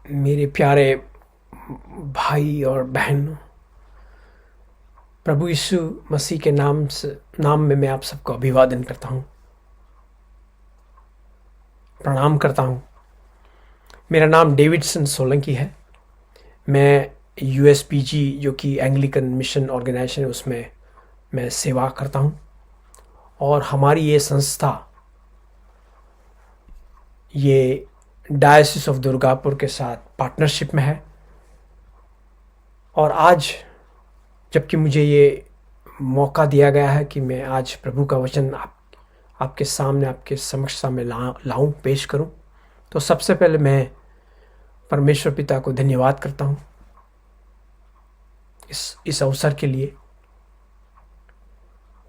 मेरे प्यारे भाई और बहनों, प्रभु यीशु मसीह के नाम में मैं आप सबको अभिवादन करता हूँ, प्रणाम करता हूँ। मेरा नाम डेविडसन सोलंकी है। मैं यूएसपीजी जो कि एंग्लिकन मिशन ऑर्गेनाइजेशन है उसमें मैं सेवा करता हूँ और हमारी ये संस्था ये डायसिस ऑफ दुर्गापुर के साथ पार्टनरशिप में है। और आज जबकि मुझे ये मौका दिया गया है कि मैं आज प्रभु का वचन आपके सामने आपके समक्ष में लाऊं, पेश करूं, तो सबसे पहले मैं परमेश्वर पिता को धन्यवाद करता हूं इस अवसर के लिए।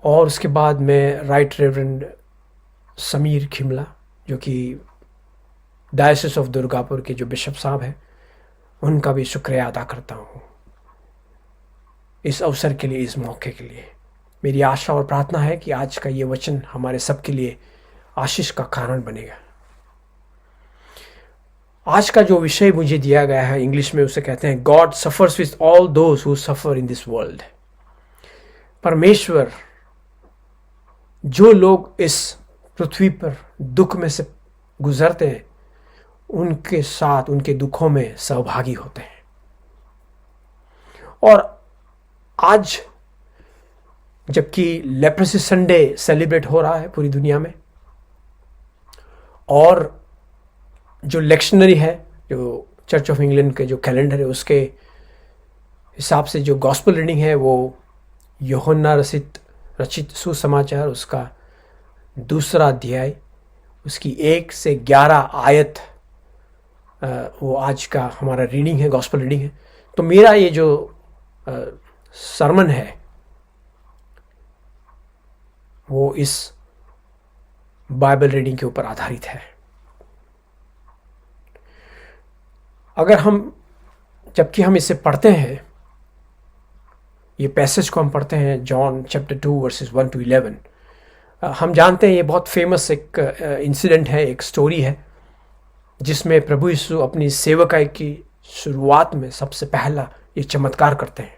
और उसके बाद मैं राइट रेवरेंड समीर खिमला जो कि डायसिस ऑफ दुर्गापुर के जो बिशप साहब हैं उनका भी शुक्रिया अदा करता हूँ इस अवसर के लिए, इस मौके के लिए। मेरी आशा और प्रार्थना है कि आज का ये वचन हमारे सबके लिए आशीष का कारण बनेगा। आज का जो विषय मुझे दिया गया है इंग्लिश में उसे कहते हैं God suffers with all those who suffer in this world. परमेश्वर जो लोग इस पृथ्वी पर दुख में से गुजरते हैं उनके साथ उनके दुखों में सहभागी होते हैं। और आज जबकि लेप्रेसी संडे सेलिब्रेट हो रहा है पूरी दुनिया में, और जो लेक्शनरी है, जो चर्च ऑफ इंग्लैंड के जो कैलेंडर है उसके हिसाब से जो गॉस्पेल रीडिंग है वो यूहन्ना रचित सुसमाचार उसका 2 अध्याय उसकी 1 से 11 आयत वो आज का हमारा रीडिंग है, गॉस्पेल रीडिंग है। तो मेरा ये जो सरमन है वो इस बाइबल रीडिंग के ऊपर आधारित है। अगर जबकि हम इसे पढ़ते हैं, ये पैसेज को हम पढ़ते हैं जॉन चैप्टर 2 वर्सेस 1 to 11, हम जानते हैं ये बहुत फेमस एक इंसिडेंट है, एक स्टोरी है जिसमें प्रभु यीशु अपनी सेवकाई की शुरुआत में सबसे पहला एक चमत्कार करते हैं।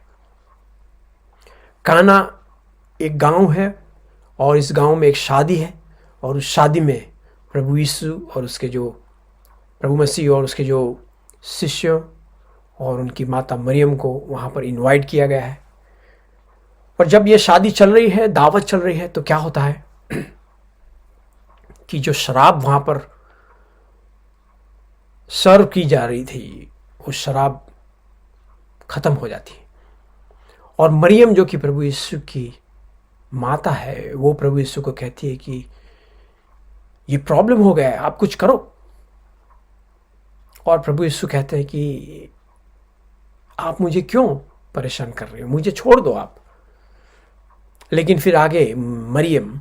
काना एक गांव है और इस गांव में एक शादी है और उस शादी में प्रभु यीशु और उसके जो प्रभु मसीह और उसके जो शिष्यों और उनकी माता मरियम को वहाँ पर इनवाइट किया गया है। और जब ये शादी चल रही है, दावत चल रही है, तो क्या होता है कि जो शराब वहाँ पर सर्व की जा रही थी वो शराब खत्म हो जाती है। और मरियम जो कि प्रभु यीशु की माता है वो प्रभु यीशु को कहती है कि ये प्रॉब्लम हो गया है, आप कुछ करो। और प्रभु यीशु कहते हैं कि आप मुझे क्यों परेशान कर रहे हो, मुझे छोड़ दो आप। लेकिन फिर आगे मरियम,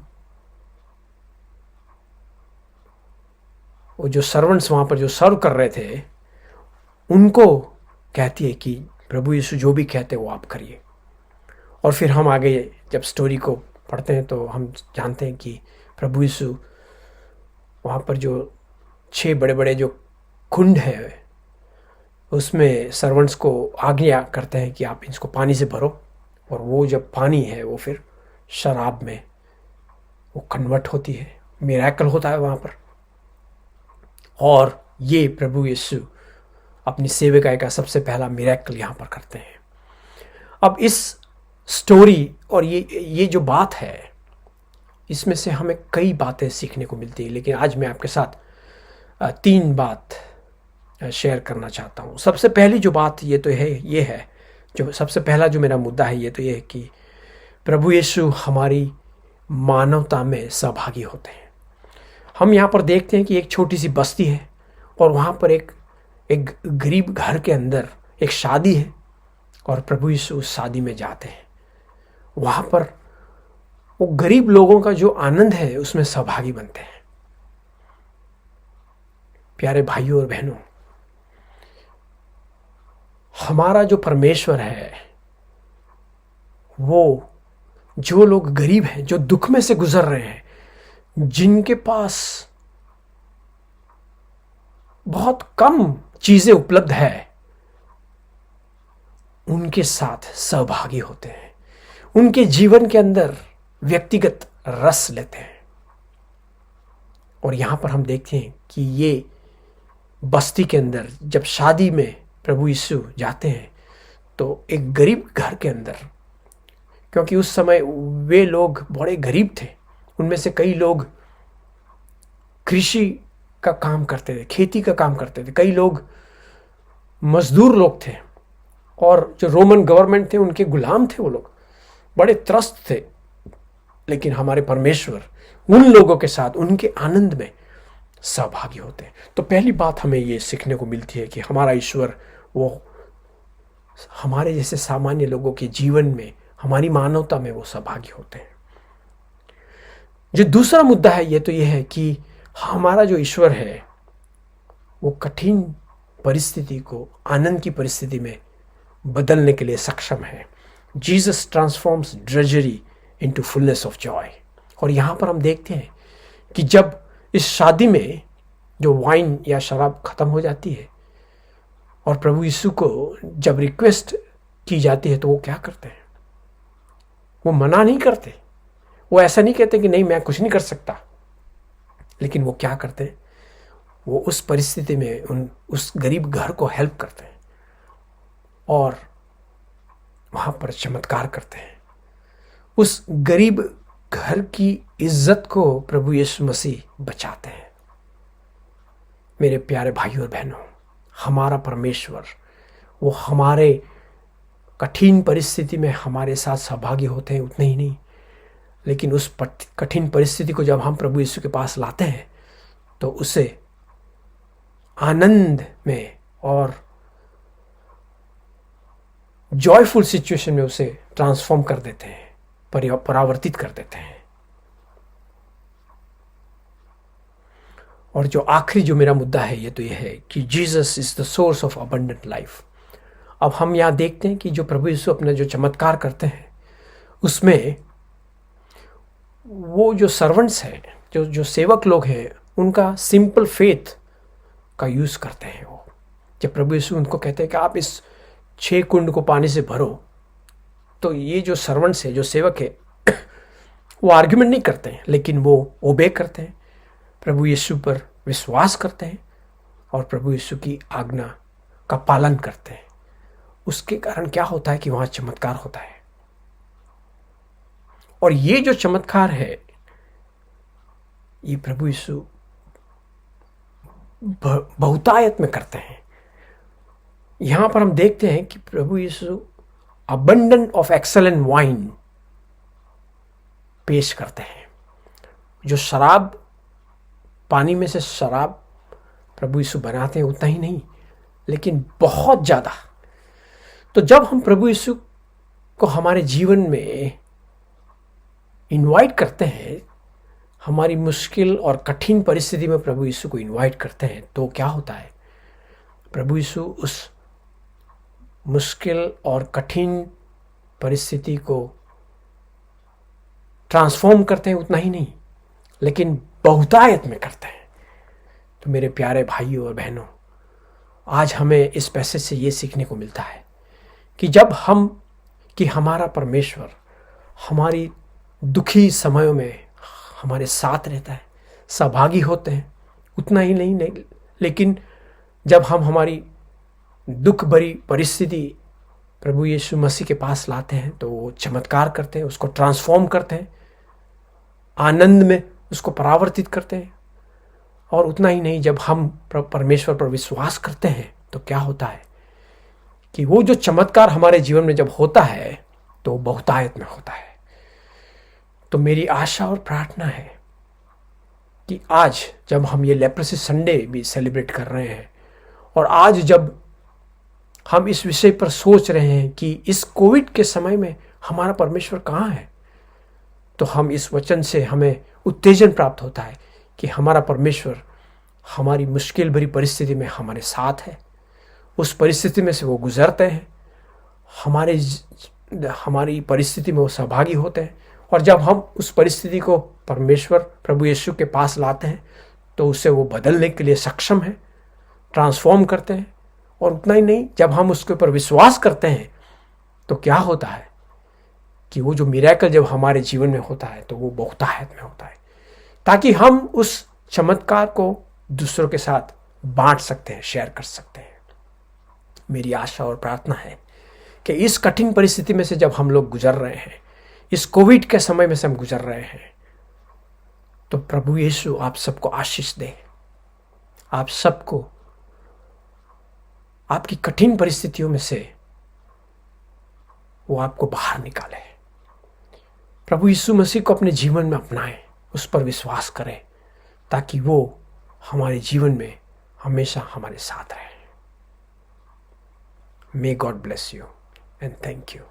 वो जो सर्वेंट्स वहां पर जो सर्व कर रहे थे उनको कहती है कि प्रभु यीशु जो भी कहते हैं वो आप करिए। और फिर हम आगे जब स्टोरी को पढ़ते हैं तो हम जानते हैं कि प्रभु यीशु वहाँ पर जो 6 बड़े बड़े जो कुंड है उसमें सर्वेंट्स को आज्ञा करते हैं कि आप इसको पानी से भरो, और वो जब पानी है वो फिर शराब में वो कन्वर्ट होती है, मिरेकल होता है वहाँ पर। और ये प्रभु यीशु अपनी सेवकाई का सबसे पहला मिरेकल यहाँ पर करते हैं। अब इस स्टोरी और ये जो बात है इसमें से हमें कई बातें सीखने को मिलती है, लेकिन आज मैं आपके साथ 3 बात शेयर करना चाहता हूँ। सबसे पहली जो बात ये है जो सबसे पहला जो मेरा मुद्दा है ये है कि प्रभु यीशु हमारी मानवता में सहभागी होते हैं। हम यहाँ पर देखते हैं कि एक छोटी सी बस्ती है और वहाँ पर एक गरीब घर के अंदर एक शादी है और प्रभु यीशु उस शादी में जाते हैं। वहाँ पर वो गरीब लोगों का जो आनंद है उसमें सहभागी बनते हैं। प्यारे भाइयों और बहनों, हमारा जो परमेश्वर है वो जो लोग गरीब हैं, जो दुख में से गुजर रहे हैं, जिनके पास बहुत कम चीजें उपलब्ध है उनके साथ सहभागी होते हैं, उनके जीवन के अंदर व्यक्तिगत रस लेते हैं। और यहां पर हम देखते हैं कि ये बस्ती के अंदर जब शादी में प्रभु यीशु जाते हैं तो एक गरीब घर के अंदर, क्योंकि उस समय वे लोग बड़े गरीब थे, उनमें से कई लोग कृषि का काम करते थे, खेती का काम करते थे, कई लोग मजदूर लोग थे, और जो रोमन गवर्नमेंट थे उनके गुलाम थे, वो लोग बड़े त्रस्त थे। लेकिन हमारे परमेश्वर उन लोगों के साथ उनके आनंद में सहभागी होते हैं। तो पहली बात हमें ये सीखने को मिलती है कि हमारा ईश्वर वो हमारे जैसे सामान्य लोगों के जीवन में, हमारी मानवता में वो सहभागी होते हैं। जो दूसरा मुद्दा है ये तो ये है कि हमारा जो ईश्वर है वो कठिन परिस्थिति को आनंद की परिस्थिति में बदलने के लिए सक्षम है। Jesus transforms drudgery into fullness of joy. और यहाँ पर हम देखते हैं कि जब इस शादी में जो वाइन या शराब खत्म हो जाती है और प्रभु यीशु को जब रिक्वेस्ट की जाती है तो वो क्या करते हैं? वो मना नहीं करते, वो ऐसा नहीं कहते कि नहीं मैं कुछ नहीं कर सकता, लेकिन वो क्या करते हैं? वो उस परिस्थिति में उस गरीब घर को हेल्प करते हैं और वहां पर चमत्कार करते हैं। उस गरीब घर की इज्जत को प्रभु यीशु मसीह बचाते हैं। मेरे प्यारे भाइयों और बहनों, हमारा परमेश्वर वो हमारे कठिन परिस्थिति में हमारे साथ सहभागी होते हैं, उतने ही नहीं, लेकिन उस कठिन परिस्थिति को जब हम प्रभु यीशु के पास लाते हैं तो उसे आनंद में और जॉयफुल सिचुएशन में उसे ट्रांसफॉर्म कर देते हैं, परावर्तित कर देते हैं। और जो आखिरी जो मेरा मुद्दा है ये तो ये है कि Jesus is the source of abundant life. अब हम यहाँ देखते हैं कि जो प्रभु यीशु अपना जो चमत्कार करते हैं उसमें वो जो सर्वेंट्स हैं, जो सेवक लोग हैं, उनका सिंपल फेथ का यूज करते हैं। वो जब प्रभु यीशु उनको कहते हैं कि आप इस 6 कुंड को पानी से भरो, तो ये जो सर्वेंट्स है, जो सेवक है, वो आर्ग्यूमेंट नहीं करते हैं, लेकिन वो ओबे करते हैं, प्रभु यीशु पर विश्वास करते हैं और प्रभु यीशु की आज्ञा का पालन करते हैं। उसके कारण क्या होता है कि वहां चमत्कार होता है। और ये जो चमत्कार है ये प्रभु यीशु बहुतायत में करते हैं। यहां पर हम देखते हैं कि प्रभु यीशु अबंडेंट ऑफ एक्सेलेंट वाइन पेश करते हैं। जो शराब, पानी में से शराब प्रभु यीशु बनाते हैं उतना ही नहीं, लेकिन बहुत ज़्यादा। तो जब हम प्रभु यीशु को हमारे जीवन में इनवाइट करते हैं, हमारी मुश्किल और कठिन परिस्थिति में प्रभु यीशु को इनवाइट करते हैं, तो क्या होता है? प्रभु यीशु उस मुश्किल और कठिन परिस्थिति को ट्रांसफॉर्म करते हैं, उतना ही नहीं, लेकिन बहुतायत में करते हैं। तो मेरे प्यारे भाइयों और बहनों, आज हमें इस पैसेज से ये सीखने को मिलता है कि हमारा परमेश्वर हमारी दुखी समयों में हमारे साथ रहता है, सहभागी होते हैं। उतना ही नहीं, लेकिन जब हम हमारी दुख भरी परिस्थिति प्रभु यीशु मसीह के पास लाते हैं तो वो चमत्कार करते हैं, उसको ट्रांसफॉर्म करते हैं, आनंद में उसको परावर्तित करते हैं। और उतना ही नहीं, जब हम परमेश्वर पर विश्वास करते हैं तो क्या होता है कि वो जो चमत्कार हमारे जीवन में जब होता है तो बहुतायत में होता है। तो मेरी आशा और प्रार्थना है कि आज जब हम ये लेप्रोसी संडे भी सेलिब्रेट कर रहे हैं और आज जब हम इस विषय पर सोच रहे हैं कि इस कोविड के समय में हमारा परमेश्वर कहाँ है, तो हम इस वचन से हमें उत्तेजन प्राप्त होता है कि हमारा परमेश्वर हमारी मुश्किल भरी परिस्थिति में हमारे साथ है। उस परिस्थिति में से वो गुजरते हैं, हमारी परिस्थिति में वो सहभागी होते हैं। और जब हम उस परिस्थिति को परमेश्वर प्रभु यीशु के पास लाते हैं तो उसे वो बदलने के लिए सक्षम है। ट्रांसफॉर्म करते हैं। और उतना ही नहीं, जब हम उसके ऊपर विश्वास करते हैं तो क्या होता है कि वो जो मिरेकल जब हमारे जीवन में होता है तो वो बहुतायत में होता है, ताकि हम उस चमत्कार को दूसरों के साथ बांट सकते हैं, शेयर कर सकते हैं। मेरी आशा और प्रार्थना है कि इस कठिन परिस्थिति में से जब हम लोग गुजर रहे हैं, इस कोविड के समय में से हम गुजर रहे हैं, तो प्रभु यीशु आप सबको आशीष दे, आप सबको आपकी कठिन परिस्थितियों में से वो आपको बाहर निकाले। प्रभु यीशु मसीह को अपने जीवन में अपनाएं, उस पर विश्वास करें, ताकि वो हमारे जीवन में हमेशा हमारे साथ रहे। May God bless you and thank you.